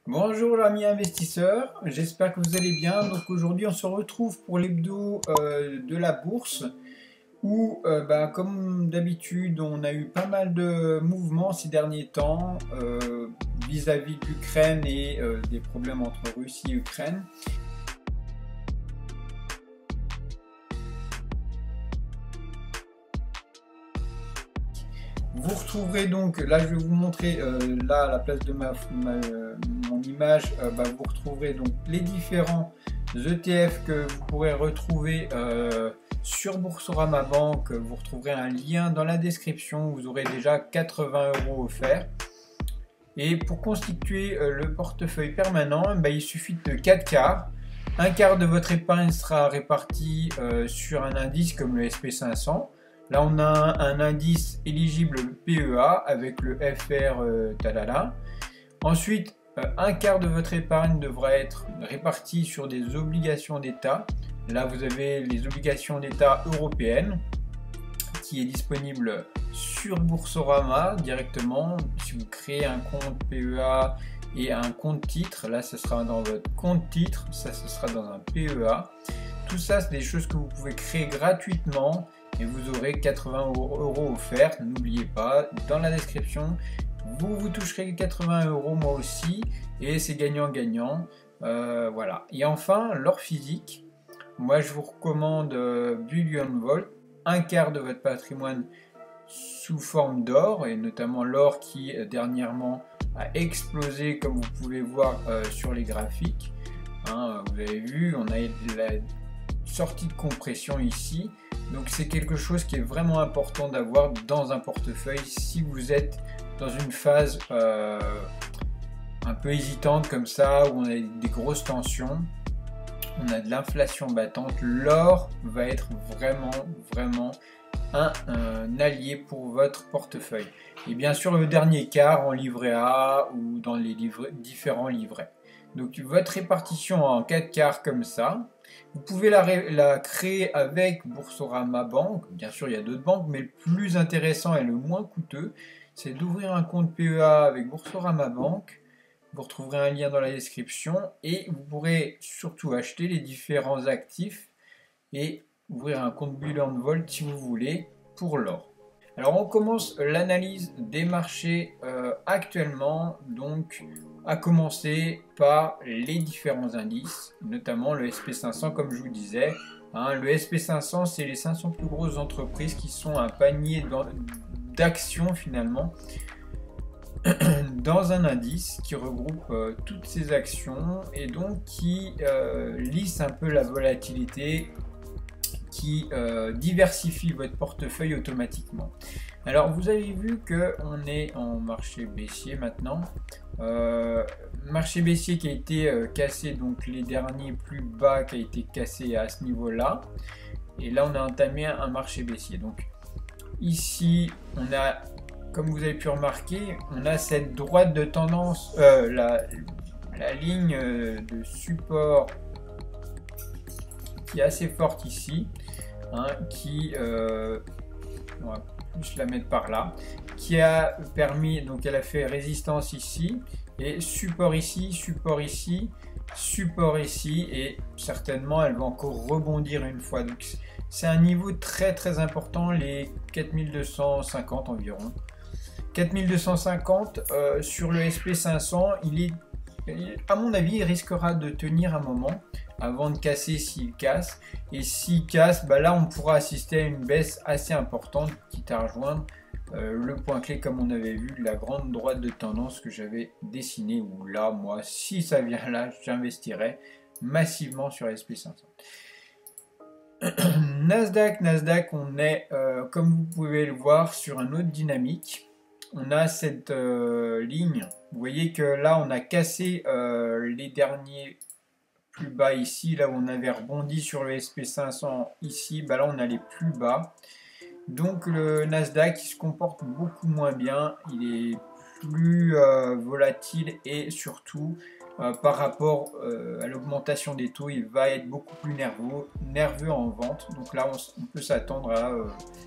Bonjour l'ami investisseur, j'espère que vous allez bien. Donc aujourd'hui on se retrouve pour l'hebdo de la bourse où comme d'habitude on a eu pas mal de mouvements ces derniers temps vis-à-vis de l'Ukraine et des problèmes entre Russie et Ukraine. Vous retrouverez donc, là je vais vous montrer, là à la place de mon image, vous retrouverez donc les différents ETF que vous pourrez retrouver sur Boursorama Bank. Vous retrouverez un lien dans la description, vous aurez déjà 80 € offerts. Et pour constituer le portefeuille permanent, il suffit de 4 quarts. Un quart de votre épargne sera réparti sur un indice comme le SP500. Là, on a un indice éligible PEA avec le FR Talala. Ensuite, un quart de votre épargne devra être réparti sur des obligations d'État. Là, vous avez les obligations d'État européennes qui est disponible sur Boursorama directement. Si vous créez un compte PEA et un compte titre, là, ce sera dans votre compte titre, ça, ce sera dans un PEA. Tout ça, c'est des choses que vous pouvez créer gratuitement. Et vous aurez 80 € offerts. N'oubliez pas, dans la description, vous toucherez 80 €, moi aussi, et c'est gagnant-gagnant. Voilà. Et enfin, l'or physique. Moi, je vous recommande Bullion Vault, un quart de votre patrimoine sous forme d'or, et notamment l'or qui dernièrement a explosé, comme vous pouvez voir sur les graphiques. Vous avez vu, on a la sortie de compression ici. Donc c'est quelque chose qui est vraiment important d'avoir dans un portefeuille si vous êtes dans une phase un peu hésitante comme ça, où on a des grosses tensions, on a de l'inflation battante. L'or va être vraiment un allié pour votre portefeuille. Et bien sûr le dernier quart en livret A ou dans les différents livrets. Donc votre répartition en 4 quarts comme ça. Vous pouvez la créer avec Boursorama Bank. Bien sûr, il y a d'autres banques, mais le plus intéressant et le moins coûteux, c'est d'ouvrir un compte PEA avec Boursorama Bank. Vous retrouverez un lien dans la description et vous pourrez surtout acheter les différents actifs et ouvrir un compte Bullion Vault si vous voulez pour l'or. Alors on commence l'analyse des marchés actuellement, donc à commencer par les différents indices, notamment le SP500 comme je vous disais. Le SP500 c'est les 500 plus grosses entreprises qui sont un panier d'actions finalement dans un indice qui regroupe toutes ces actions et donc qui lisse un peu la volatilité, qui diversifie votre portefeuille automatiquement. Alors vous avez vu que on est en marché baissier maintenant, marché baissier qui a été cassé, donc les derniers plus bas qui a été cassé à ce niveau là, et là on a entamé un marché baissier. Donc ici on a, comme vous avez pu remarquer, on a cette droite de tendance, la ligne de support qui est assez forte ici, qui on va plus la mettre par là, qui a permis, donc elle a fait résistance ici et support ici, support ici, support ici, et certainement elle va encore rebondir une fois. Donc c'est un niveau très important, les 4250 environ. 4250 sur le SP500, à mon avis il risquera de tenir un moment avant de casser s'il casse, et s'il casse, là on pourra assister à une baisse assez importante, quitte à rejoindre le point clé comme on avait vu, la grande droite de tendance que j'avais dessinée, où là moi si ça vient là j'investirais massivement sur SP500. Nasdaq, on est comme vous pouvez le voir sur un autre dynamique. On a cette ligne, vous voyez que là on a cassé les derniers plus bas ici, là où on avait rebondi sur le SP500 ici, là on a les plus bas. Donc le Nasdaq il se comporte beaucoup moins bien, il est plus volatile, et surtout par rapport à l'augmentation des taux, il va être beaucoup plus nerveux en vente. Donc là on peut s'attendre à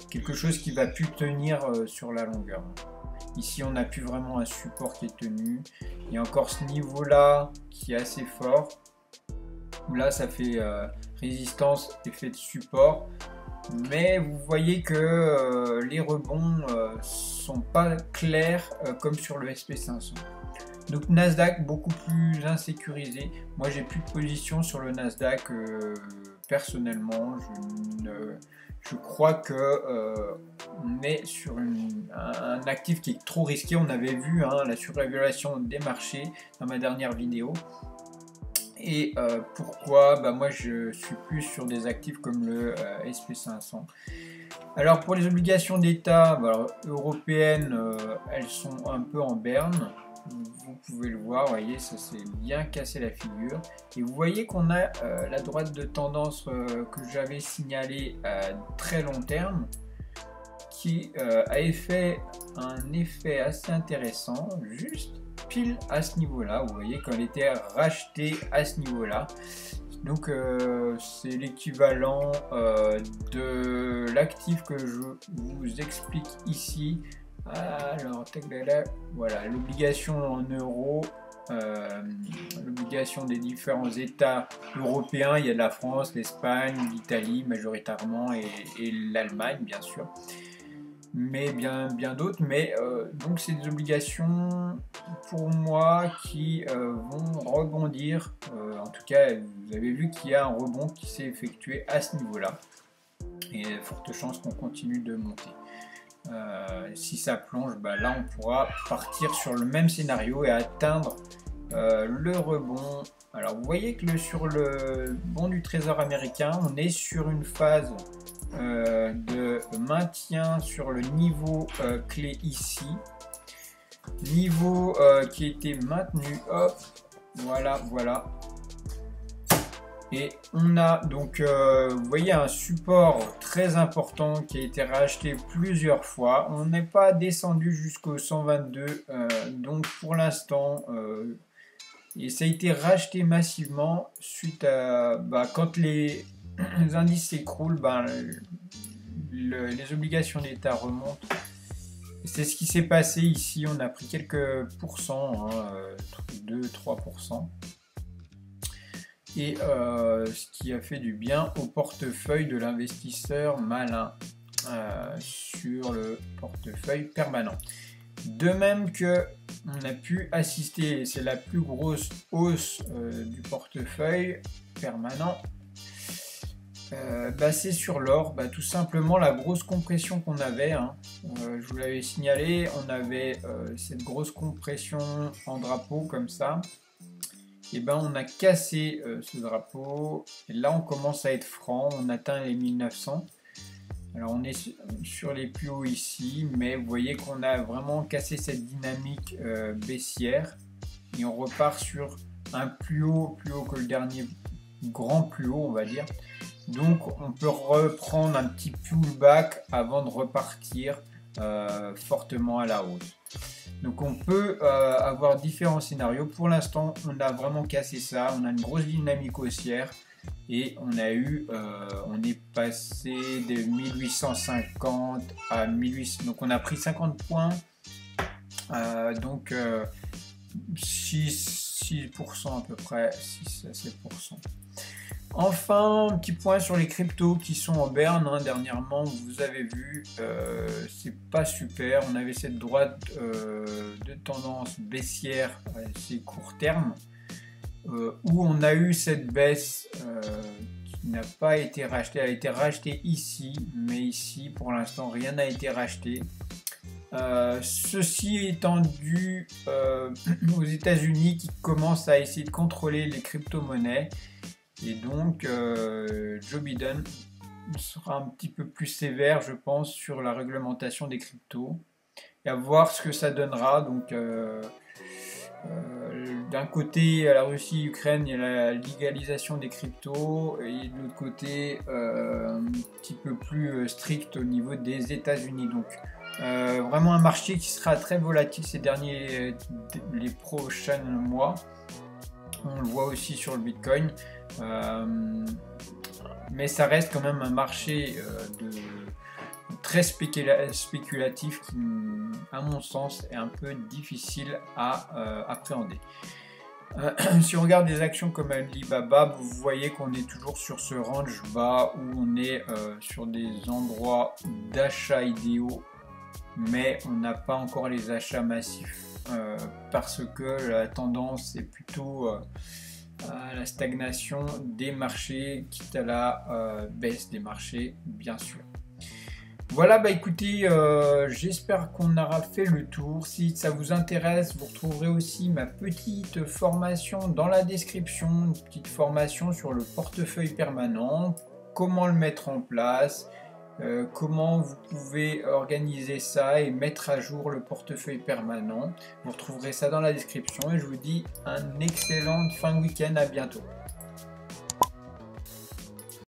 quelque chose qui va plus tenir sur la longueur. Ici, on n'a plus vraiment un support qui est tenu. Il y a encore ce niveau-là qui est assez fort. Là, ça fait résistance, effet de support. Mais vous voyez que les rebonds sont pas clairs comme sur le SP500. Donc Nasdaq beaucoup plus insécurisé. Moi j'ai plus de position sur le Nasdaq personnellement. Je crois que on est sur un actif qui est trop risqué. On avait vu la surévaluation des marchés dans ma dernière vidéo. Et pourquoi moi je suis plus sur des actifs comme le SP500. Alors pour les obligations d'État européennes, elles sont un peu en berne. Vous pouvez le voir, vous voyez, ça s'est bien cassé la figure. Et vous voyez qu'on a la droite de tendance que j'avais signalée à très long terme, qui a fait un effet assez intéressant, juste pile à ce niveau-là. Vous voyez qu'elle était rachetée à ce niveau-là. Donc c'est l'équivalent de l'actif que je vous explique ici. Alors, voilà, l'obligation en euros, l'obligation des différents États européens, il y a de la France, l'Espagne, l'Italie majoritairement et l'Allemagne bien sûr, mais bien d'autres. Mais donc c'est des obligations pour moi qui vont rebondir. En tout cas, vous avez vu qu'il y a un rebond qui s'est effectué à ce niveau-là et il y a de fortes chances qu'on continue de monter. Si ça plonge, là on pourra partir sur le même scénario et atteindre le rebond. Alors vous voyez que sur le bond du trésor américain, on est sur une phase de maintien sur le niveau clé ici, niveau qui a été maintenu, hop, voilà. Et on a donc, vous voyez, un support très important qui a été racheté plusieurs fois. On n'est pas descendu jusqu'au 122, donc pour l'instant, et ça a été racheté massivement suite à quand les indices s'écroulent, les obligations d'État remontent. C'est ce qui s'est passé ici. On a pris quelques pourcents, 2-3%. Et ce qui a fait du bien au portefeuille de l'investisseur malin sur le portefeuille permanent. De même que on a pu assister, c'est la plus grosse hausse du portefeuille permanent, c'est sur l'or, tout simplement la grosse compression qu'on avait, je vous l'avais signalé, on avait cette grosse compression en drapeau comme ça. Et on a cassé ce drapeau et là on commence à être franc, on atteint les 1900. Alors on est sur les plus hauts ici, mais vous voyez qu'on a vraiment cassé cette dynamique baissière et on repart sur un plus haut que le dernier grand plus haut, on va dire. Donc on peut reprendre un petit pullback avant de repartir fortement à la hausse. Donc on peut avoir différents scénarios. Pour l'instant, on a vraiment cassé ça. On a une grosse dynamique haussière et on est passé de 1850 à 1800. Donc on a pris 50 points. Donc 6% à peu près, 6 à 7%. Enfin, un petit point sur les cryptos qui sont en berne. Dernièrement, vous avez vu, c'est pas super. On avait cette droite de tendance baissière, c'est court terme, où on a eu cette baisse qui n'a pas été rachetée. Elle a été rachetée ici, mais ici, pour l'instant, rien n'a été racheté. Ceci étant dû aux États-Unis qui commencent à essayer de contrôler les crypto-monnaies. Et donc, Joe Biden sera un petit peu plus sévère, je pense, sur la réglementation des cryptos. Et à voir ce que ça donnera. Donc, d'un côté, à la Russie-Ukraine, il y a la légalisation des cryptos. Et de l'autre côté, un petit peu plus strict au niveau des États-Unis. Donc, vraiment un marché qui sera très volatile les prochains mois. On le voit aussi sur le Bitcoin. Mais ça reste quand même un marché très spéculatif à mon sens, est un peu difficile à appréhender. Si on regarde des actions comme Alibaba, vous voyez qu'on est toujours sur ce range bas où on est sur des endroits d'achat idéaux, mais on n'a pas encore les achats massifs parce que la tendance est plutôt à la stagnation des marchés, quitte à la baisse des marchés, bien sûr. Voilà, bah écoutez, j'espère qu'on aura fait le tour. Si ça vous intéresse, vous retrouverez aussi ma petite formation dans la description, une petite formation sur le portefeuille permanent, comment le mettre en place, comment vous pouvez organiser ça et mettre à jour le portefeuille permanent. Vous retrouverez ça dans la description et je vous dis un excellent fin de week-end, à bientôt.